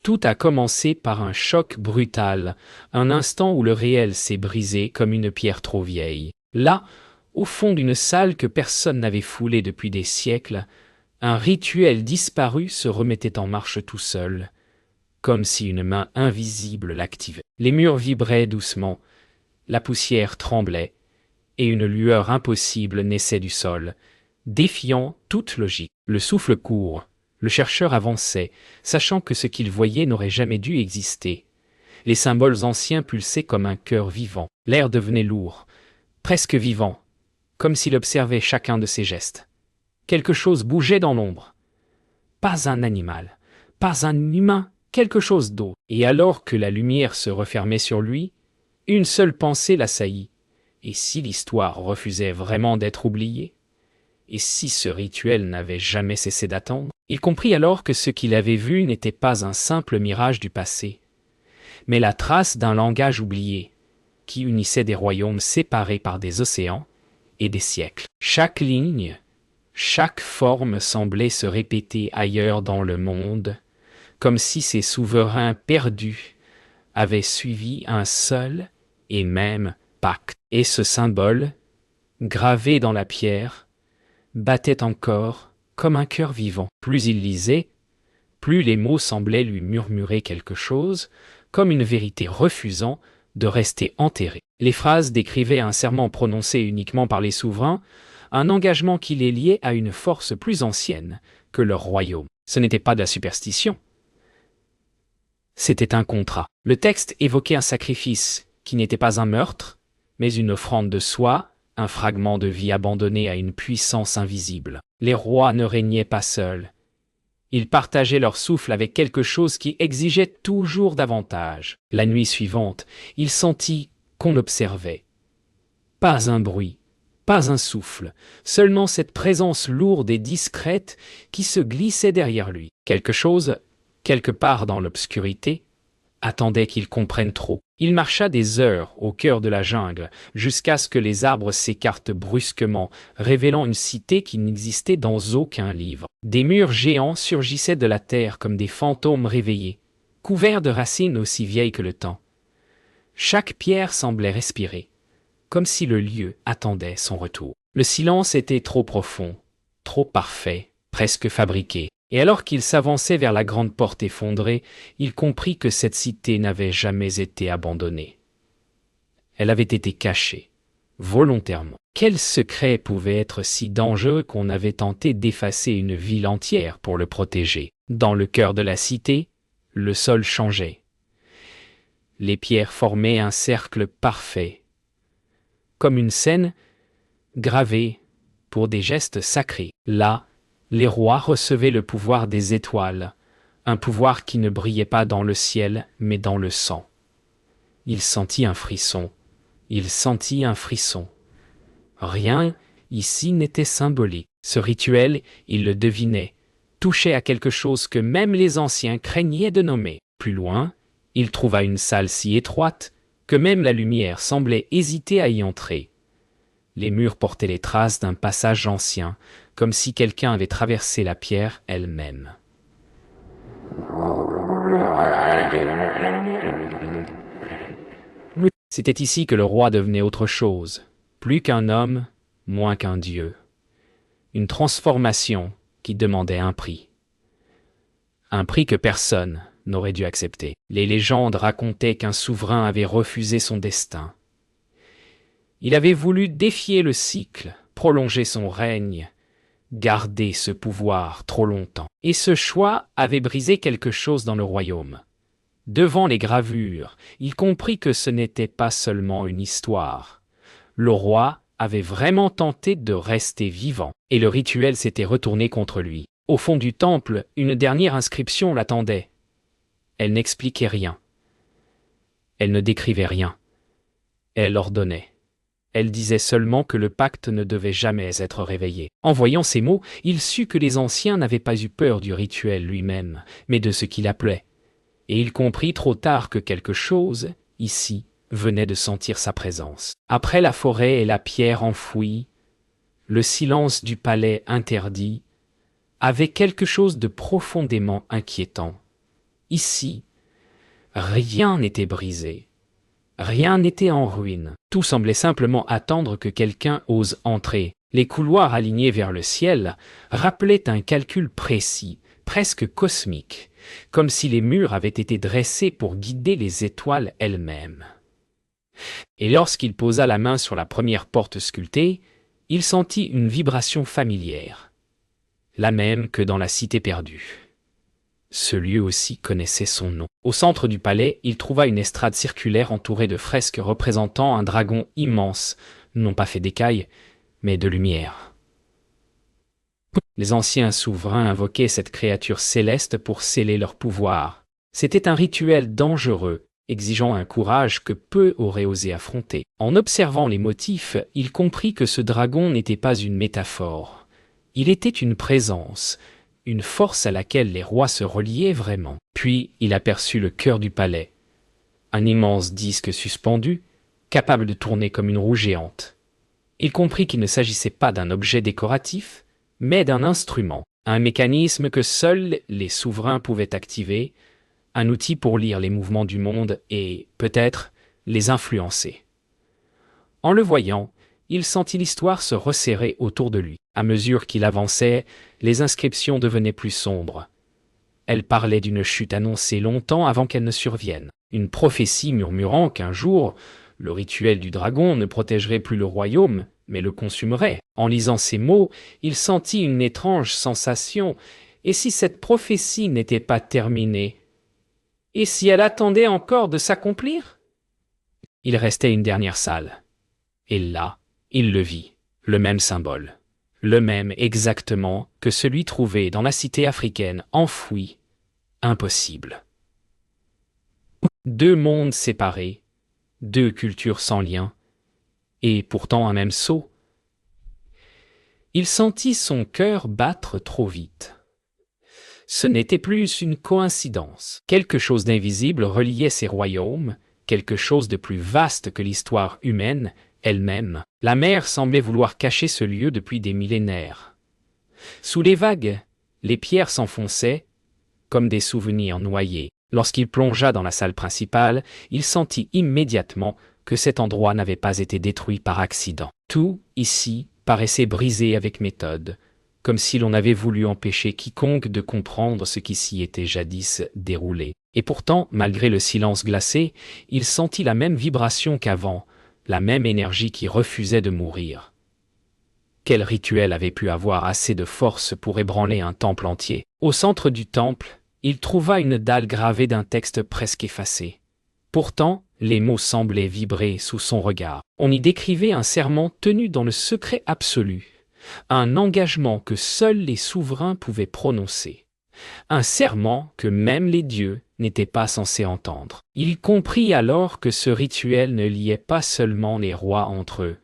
Tout a commencé par un choc brutal, un instant où le réel s'est brisé comme une pierre trop vieille. Là, au fond d'une salle que personne n'avait foulée depuis des siècles, un rituel disparu se remettait en marche tout seul, comme si une main invisible l'activait. Les murs vibraient doucement, la poussière tremblait, et une lueur impossible naissait du sol, défiant toute logique. Le souffle court, le chercheur avançait, sachant que ce qu'il voyait n'aurait jamais dû exister. Les symboles anciens pulsaient comme un cœur vivant. L'air devenait lourd, presque vivant, comme s'il observait chacun de ses gestes. Quelque chose bougeait dans l'ombre. Pas un animal, pas un humain, quelque chose d'autre. Et alors que la lumière se refermait sur lui, une seule pensée l'assaillit. Et si l'histoire refusait vraiment d'être oubliée? Et si ce rituel n'avait jamais cessé d'attendre? Il comprit alors que ce qu'il avait vu n'était pas un simple mirage du passé, mais la trace d'un langage oublié, qui unissait des royaumes séparés par des océans et des siècles. Chaque ligne, chaque forme semblait se répéter ailleurs dans le monde, comme si ces souverains perdus avaient suivi un seul et même pacte. Et ce symbole, gravé dans la pierre, battait encore comme un cœur vivant. Plus il lisait, plus les mots semblaient lui murmurer quelque chose, comme une vérité refusant de rester enterrée. Les phrases décrivaient un serment prononcé uniquement par les souverains, un engagement qui les liait à une force plus ancienne que leur royaume. Ce n'était pas de la superstition. C'était un contrat. Le texte évoquait un sacrifice qui n'était pas un meurtre, mais une offrande de soi, un fragment de vie abandonné à une puissance invisible. Les rois ne régnaient pas seuls. Ils partageaient leur souffle avec quelque chose qui exigeait toujours davantage. La nuit suivante, il sentit qu'on l'observait. Pas un bruit, pas un souffle, seulement cette présence lourde et discrète qui se glissait derrière lui. Quelque chose, quelque part dans l'obscurité, attendait qu'il comprenne trop. Il marcha des heures au cœur de la jungle, jusqu'à ce que les arbres s'écartent brusquement, révélant une cité qui n'existait dans aucun livre. Des murs géants surgissaient de la terre comme des fantômes réveillés, couverts de racines aussi vieilles que le temps. Chaque pierre semblait respirer, comme si le lieu attendait son retour. Le silence était trop profond, trop parfait, presque fabriqué. Et alors qu'il s'avançait vers la grande porte effondrée, il comprit que cette cité n'avait jamais été abandonnée. Elle avait été cachée, volontairement. Quel secret pouvait être si dangereux qu'on avait tenté d'effacer une ville entière pour le protéger? Dans le cœur de la cité, le sol changeait. Les pierres formaient un cercle parfait, comme une scène gravée pour des gestes sacrés. Là, les rois recevaient le pouvoir des étoiles, un pouvoir qui ne brillait pas dans le ciel, mais dans le sang. Il sentit un frisson. Il sentit un frisson. Rien ici n'était symbolique. Ce rituel, il le devinait, touchait à quelque chose que même les anciens craignaient de nommer. Plus loin, il trouva une salle si étroite que même la lumière semblait hésiter à y entrer. Les murs portaient les traces d'un passage ancien, comme si quelqu'un avait traversé la pierre elle-même. C'était ici que le roi devenait autre chose, plus qu'un homme, moins qu'un dieu. Une transformation qui demandait un prix que personne n'aurait dû accepter. Les légendes racontaient qu'un souverain avait refusé son destin. Il avait voulu défier le cycle, prolonger son règne, garder ce pouvoir trop longtemps. Et ce choix avait brisé quelque chose dans le royaume. Devant les gravures, il comprit que ce n'était pas seulement une histoire. Le roi avait vraiment tenté de rester vivant, et le rituel s'était retourné contre lui. Au fond du temple, une dernière inscription l'attendait. Elle n'expliquait rien. Elle ne décrivait rien. Elle ordonnait. Elle disait seulement que le pacte ne devait jamais être réveillé. En voyant ces mots, il sut que les anciens n'avaient pas eu peur du rituel lui-même, mais de ce qu'il appelait. Et il comprit trop tard que quelque chose, ici, venait de sentir sa présence. Après la forêt et la pierre enfouie, le silence du palais interdit avait quelque chose de profondément inquiétant. Ici, rien n'était brisé. Rien n'était en ruine. Tout semblait simplement attendre que quelqu'un ose entrer. Les couloirs alignés vers le ciel rappelaient un calcul précis, presque cosmique, comme si les murs avaient été dressés pour guider les étoiles elles-mêmes. Et lorsqu'il posa la main sur la première porte sculptée, il sentit une vibration familière, la même que dans la cité perdue. Ce lieu aussi connaissait son nom. Au centre du palais, il trouva une estrade circulaire entourée de fresques représentant un dragon immense, non pas fait d'écailles, mais de lumière. Les anciens souverains invoquaient cette créature céleste pour sceller leur pouvoir. C'était un rituel dangereux, exigeant un courage que peu auraient osé affronter. En observant les motifs, il comprit que ce dragon n'était pas une métaphore. Il était une présence, une force à laquelle les rois se reliaient vraiment. Puis il aperçut le cœur du palais, un immense disque suspendu, capable de tourner comme une roue géante. Il comprit qu'il ne s'agissait pas d'un objet décoratif, mais d'un instrument, un mécanisme que seuls les souverains pouvaient activer, un outil pour lire les mouvements du monde et, peut-être, les influencer. En le voyant, il sentit l'histoire se resserrer autour de lui. À mesure qu'il avançait, les inscriptions devenaient plus sombres. Elles parlaient d'une chute annoncée longtemps avant qu'elle ne survienne. Une prophétie murmurant qu'un jour, le rituel du dragon ne protégerait plus le royaume, mais le consumerait. En lisant ces mots, il sentit une étrange sensation. Et si cette prophétie n'était pas terminée? Et si elle attendait encore de s'accomplir? Il restait une dernière salle. Et là, il le vit, le même symbole. Le même exactement que celui trouvé dans la cité africaine enfouie. Impossible. Deux mondes séparés, deux cultures sans lien, et pourtant un même sceau. Il sentit son cœur battre trop vite. Ce n'était plus une coïncidence. Quelque chose d'invisible reliait ces royaumes, quelque chose de plus vaste que l'histoire humaine elle-même. La mer semblait vouloir cacher ce lieu depuis des millénaires. Sous les vagues, les pierres s'enfonçaient, comme des souvenirs noyés. Lorsqu'il plongea dans la salle principale, il sentit immédiatement que cet endroit n'avait pas été détruit par accident. Tout, ici, paraissait brisé avec méthode, comme si l'on avait voulu empêcher quiconque de comprendre ce qui s'y était jadis déroulé. Et pourtant, malgré le silence glacé, il sentit la même vibration qu'avant, la même énergie qui refusait de mourir. Quel rituel avait pu avoir assez de force pour ébranler un temple entier? Au centre du temple, il trouva une dalle gravée d'un texte presque effacé. Pourtant, les mots semblaient vibrer sous son regard. On y décrivait un serment tenu dans le secret absolu, un engagement que seuls les souverains pouvaient prononcer, un serment que même les dieux n'étaient pas censés entendre. Il comprit alors que ce rituel ne liait pas seulement les rois entre eux.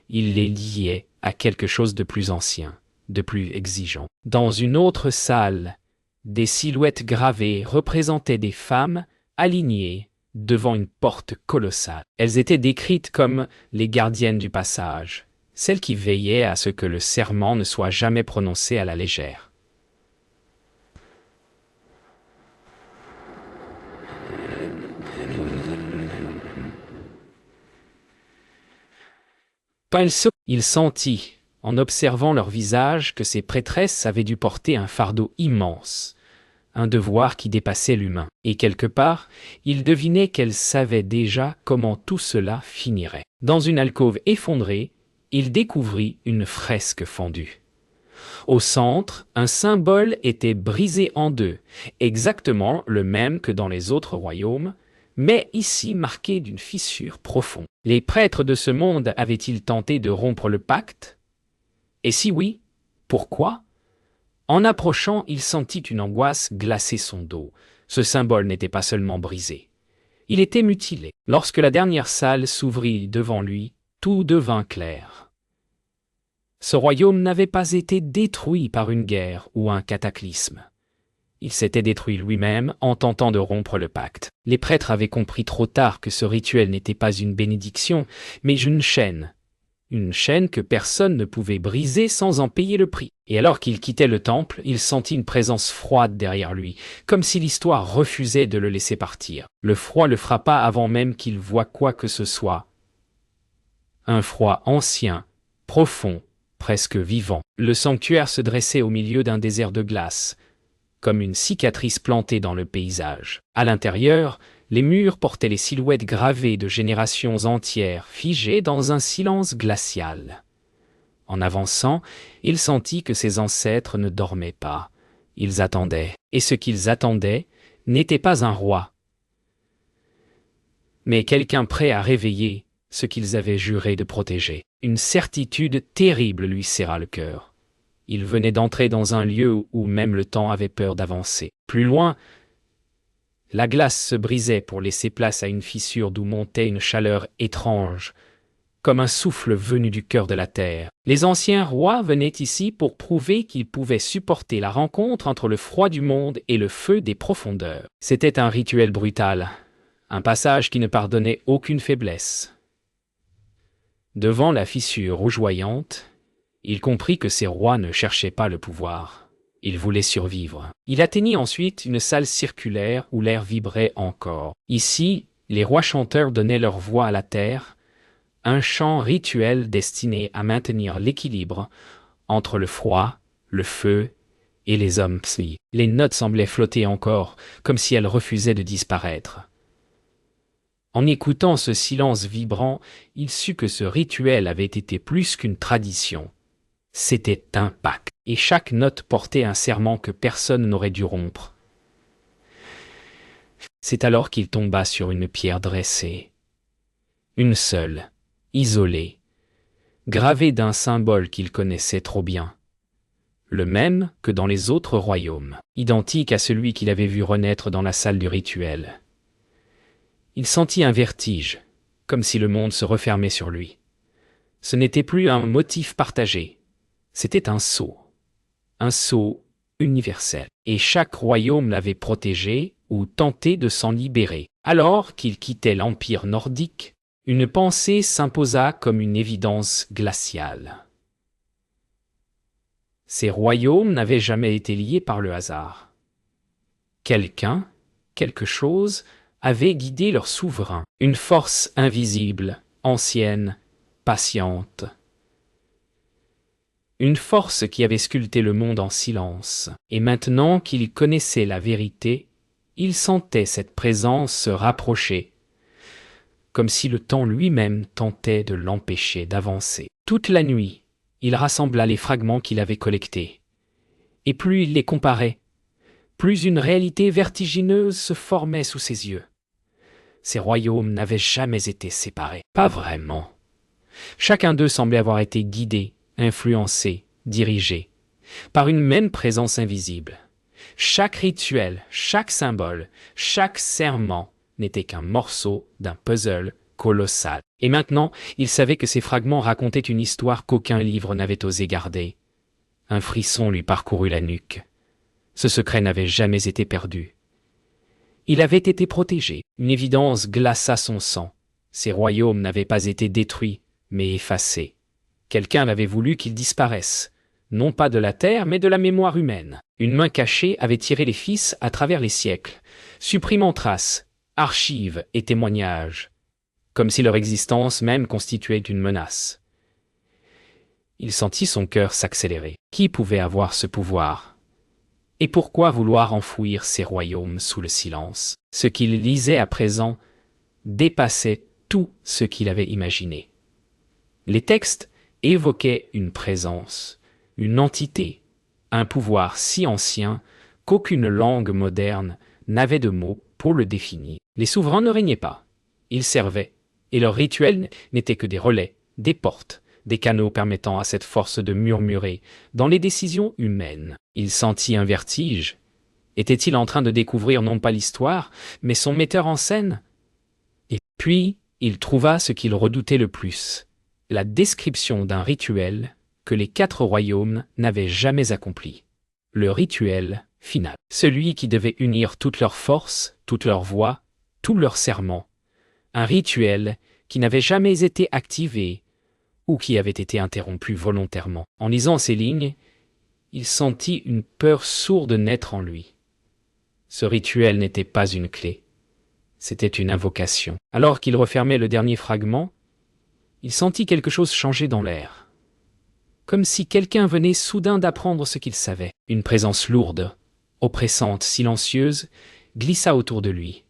Il les liait à quelque chose de plus ancien, de plus exigeant. Dans une autre salle, des silhouettes gravées représentaient des femmes alignées devant une porte colossale. Elles étaient décrites comme les gardiennes du passage, celles qui veillaient à ce que le serment ne soit jamais prononcé à la légère. Il sentit, en observant leur visage, que ces prêtresses avaient dû porter un fardeau immense, un devoir qui dépassait l'humain. Et quelque part, il devinait qu'elles savaient déjà comment tout cela finirait. Dans une alcôve effondrée, il découvrit une fresque fendue. Au centre, un symbole était brisé en deux, exactement le même que dans les autres royaumes, mais ici marqué d'une fissure profonde. Les prêtres de ce monde avaient-ils tenté de rompre le pacte? Et si oui, pourquoi? En approchant, il sentit une angoisse glacer son dos. Ce symbole n'était pas seulement brisé. Il était mutilé. Lorsque la dernière salle s'ouvrit devant lui, tout devint clair. Ce royaume n'avait pas été détruit par une guerre ou un cataclysme. Il s'était détruit lui-même en tentant de rompre le pacte. Les prêtres avaient compris trop tard que ce rituel n'était pas une bénédiction, mais une chaîne une chaîne que personne ne pouvait briser sans en payer le prix. Et alors qu'il quittait le temple, il sentit une présence froide derrière lui, comme si l'histoire refusait de le laisser partir. Le froid le frappa avant même qu'il voie quoi que ce soit. Un froid ancien, profond, presque vivant. Le sanctuaire se dressait au milieu d'un désert de glace, comme une cicatrice plantée dans le paysage. À l'intérieur, les murs portaient les silhouettes gravées de générations entières, figées dans un silence glacial. En avançant, il sentit que ses ancêtres ne dormaient pas. Ils attendaient. Et ce qu'ils attendaient n'était pas un roi, mais quelqu'un prêt à réveiller ce qu'ils avaient juré de protéger. Une certitude terrible lui serra le cœur. Il venait d'entrer dans un lieu où même le temps avait peur d'avancer. Plus loin, la glace se brisait pour laisser place à une fissure d'où montait une chaleur étrange, comme un souffle venu du cœur de la terre. Les anciens rois venaient ici pour prouver qu'ils pouvaient supporter la rencontre entre le froid du monde et le feu des profondeurs. C'était un rituel brutal, un passage qui ne pardonnait aucune faiblesse. Devant la fissure rougeoyante, il comprit que ces rois ne cherchaient pas le pouvoir. Ils voulaient survivre. Il atteignit ensuite une salle circulaire où l'air vibrait encore. Ici, les rois chanteurs donnaient leur voix à la terre, un chant rituel destiné à maintenir l'équilibre entre le froid, le feu et les hommes psi. Les notes semblaient flotter encore, comme si elles refusaient de disparaître. En écoutant ce silence vibrant, il sut que ce rituel avait été plus qu'une tradition. C'était un pacte, et chaque note portait un serment que personne n'aurait dû rompre. C'est alors qu'il tomba sur une pierre dressée. Une seule, isolée, gravée d'un symbole qu'il connaissait trop bien. Le même que dans les autres royaumes, identique à celui qu'il avait vu renaître dans la salle du rituel. Il sentit un vertige, comme si le monde se refermait sur lui. Ce n'était plus un motif partagé, c'était un sceau universel. Et chaque royaume l'avait protégé ou tenté de s'en libérer. Alors qu'il quittait l'empire nordique, une pensée s'imposa comme une évidence glaciale. Ces royaumes n'avaient jamais été liés par le hasard. Quelqu'un, quelque chose, avait guidé leur souverain, une force invisible, ancienne, patiente. Une force qui avait sculpté le monde en silence, et maintenant qu'il connaissait la vérité, il sentait cette présence se rapprocher, comme si le temps lui-même tentait de l'empêcher d'avancer. Toute la nuit, il rassembla les fragments qu'il avait collectés, et plus il les comparait, plus une réalité vertigineuse se formait sous ses yeux. Ces royaumes n'avaient jamais été séparés. Pas vraiment. Chacun d'eux semblait avoir été guidé, influencé, dirigé, par une même présence invisible. Chaque rituel, chaque symbole, chaque serment n'était qu'un morceau d'un puzzle colossal. Et maintenant, il savait que ces fragments racontaient une histoire qu'aucun livre n'avait osé garder. Un frisson lui parcourut la nuque. Ce secret n'avait jamais été perdu. Il avait été protégé. Une évidence glaça son sang. Ces royaumes n'avaient pas été détruits, mais effacés. Quelqu'un avait voulu qu'ils disparaissent, non pas de la terre, mais de la mémoire humaine. Une main cachée avait tiré les fils à travers les siècles, supprimant traces, archives et témoignages, comme si leur existence même constituait une menace. Il sentit son cœur s'accélérer. Qui pouvait avoir ce pouvoir ? Et pourquoi vouloir enfouir ces royaumes sous le silence ? Ce qu'il lisait à présent dépassait tout ce qu'il avait imaginé. Les textes évoquaient une présence, une entité, un pouvoir si ancien qu'aucune langue moderne n'avait de mots pour le définir. Les souverains ne régnaient pas, ils servaient, et leurs rituels n'étaient que des relais, des portes, des canaux permettant à cette force de murmurer dans les décisions humaines. Il sentit un vertige. Était-il en train de découvrir non pas l'histoire, mais son metteur en scène ? Et puis, il trouva ce qu'il redoutait le plus, la description d'un rituel que les 4 royaumes n'avaient jamais accompli. Le rituel final. Celui qui devait unir toutes leurs forces, toutes leurs voix, tous leurs serments. Un rituel qui n'avait jamais été activé, ou qui avait été interrompu volontairement. En lisant ces lignes, il sentit une peur sourde naître en lui. Ce rituel n'était pas une clé, c'était une invocation. Alors qu'il refermait le dernier fragment, il sentit quelque chose changer dans l'air. Comme si quelqu'un venait soudain d'apprendre ce qu'il savait. Une présence lourde, oppressante, silencieuse, glissa autour de lui.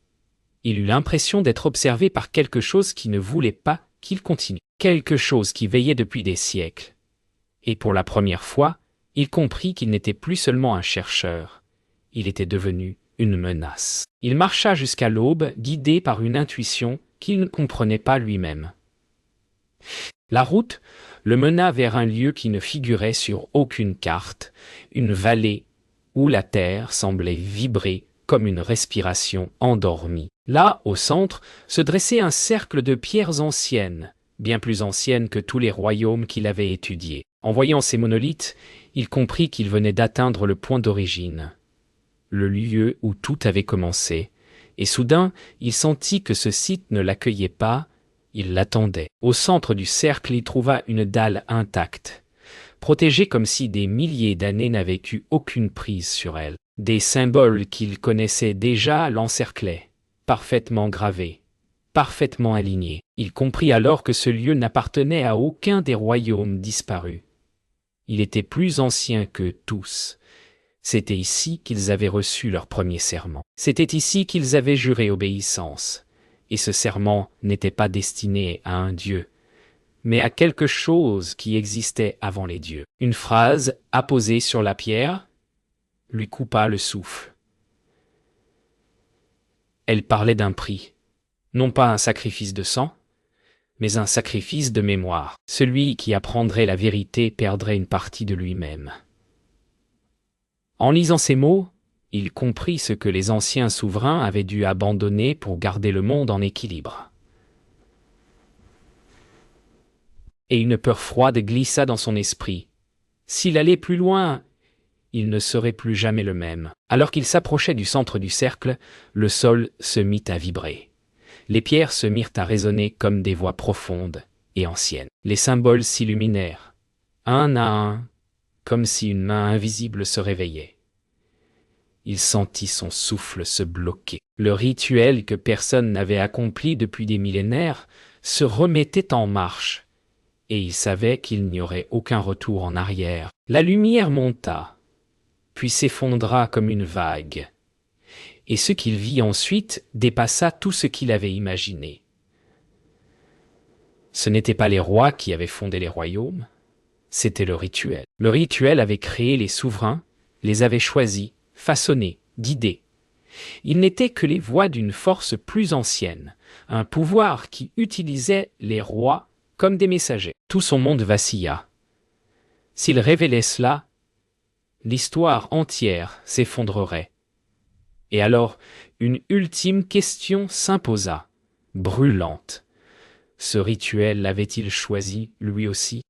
Il eut l'impression d'être observé par quelque chose qui ne voulait pas qu'il continue. Quelque chose qui veillait depuis des siècles. Et pour la première fois, il comprit qu'il n'était plus seulement un chercheur. Il était devenu une menace. Il marcha jusqu'à l'aube, guidé par une intuition qu'il ne comprenait pas lui-même. La route le mena vers un lieu qui ne figurait sur aucune carte, une vallée où la terre semblait vibrer comme une respiration endormie. Là, au centre, se dressait un cercle de pierres anciennes, bien plus anciennes que tous les royaumes qu'il avait étudiés. En voyant ces monolithes, il comprit qu'il venait d'atteindre le point d'origine, le lieu où tout avait commencé, et soudain, il sentit que ce site ne l'accueillait pas, il l'attendait. Au centre du cercle, il trouva une dalle intacte, protégée comme si des milliers d'années n'avaient eu aucune prise sur elle. Des symboles qu'il connaissait déjà l'encerclaient, parfaitement gravés, parfaitement alignés. Il comprit alors que ce lieu n'appartenait à aucun des royaumes disparus. Il était plus ancien que tous. C'était ici qu'ils avaient reçu leur premier serment. C'était ici qu'ils avaient juré obéissance. Et ce serment n'était pas destiné à un dieu, mais à quelque chose qui existait avant les dieux. Une phrase apposée sur la pierre lui coupa le souffle. Elle parlait d'un prix, non pas un sacrifice de sang, mais un sacrifice de mémoire. Celui qui apprendrait la vérité perdrait une partie de lui-même. En lisant ces mots, il comprit ce que les anciens souverains avaient dû abandonner pour garder le monde en équilibre. Et une peur froide glissa dans son esprit. S'il allait plus loin, il ne serait plus jamais le même. Alors qu'il s'approchait du centre du cercle, le sol se mit à vibrer. Les pierres se mirent à résonner comme des voix profondes et anciennes. Les symboles s'illuminèrent, un à un, comme si une main invisible se réveillait. Il sentit son souffle se bloquer. Le rituel que personne n'avait accompli depuis des millénaires se remettait en marche, et il savait qu'il n'y aurait aucun retour en arrière. La lumière monta, puis s'effondra comme une vague, et ce qu'il vit ensuite dépassa tout ce qu'il avait imaginé. Ce n'étaient pas les rois qui avaient fondé les royaumes, c'était le rituel. Le rituel avait créé les souverains, les avait choisis, façonnés, guidés. Ils n'étaient que les voix d'une force plus ancienne, un pouvoir qui utilisait les rois comme des messagers. Tout son monde vacilla. S'il révélait cela, l'histoire entière s'effondrerait. Et alors, une ultime question s'imposa, brûlante. Ce rituel l'avait-il choisi, lui aussi?